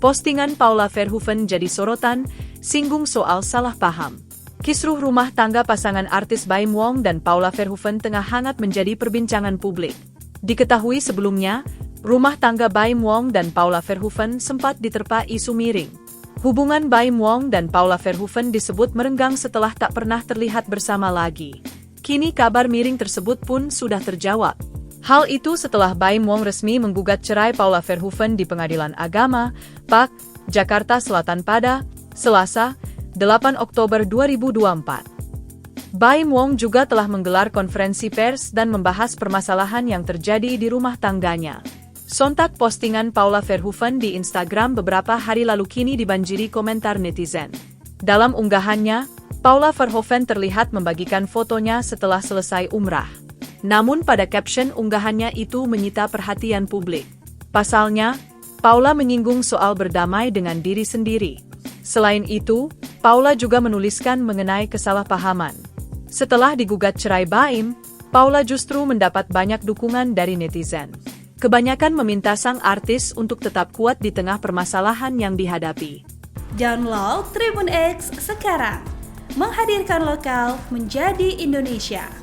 Postingan Paula Verhoeven jadi sorotan, singgung soal salah paham. Kisruh rumah tangga pasangan artis Baim Wong dan Paula Verhoeven tengah hangat menjadi perbincangan publik. Diketahui sebelumnya, rumah tangga Baim Wong dan Paula Verhoeven sempat diterpa isu miring. Hubungan Baim Wong dan Paula Verhoeven disebut merenggang setelah tak pernah terlihat bersama lagi. Kini kabar miring tersebut pun sudah terjawab. Hal itu setelah Baim Wong resmi menggugat cerai Paula Verhoeven di Pengadilan Agama, PAK, Jakarta Selatan pada Selasa, 8 Oktober 2024. Baim Wong juga telah menggelar konferensi pers dan membahas permasalahan yang terjadi di rumah tangganya. Sontak postingan Paula Verhoeven di Instagram beberapa hari lalu kini dibanjiri komentar netizen. Dalam unggahannya, Paula Verhoeven terlihat membagikan fotonya setelah selesai umrah. Namun pada caption unggahannya itu menyita perhatian publik. Pasalnya, Paula menyinggung soal berdamai dengan diri sendiri. Selain itu, Paula juga menuliskan mengenai kesalahpahaman. Setelah digugat cerai Baim, Paula justru mendapat banyak dukungan dari netizen. Kebanyakan meminta sang artis untuk tetap kuat di tengah permasalahan yang dihadapi. Download Tribun X sekarang, menghadirkan lokal menjadi Indonesia.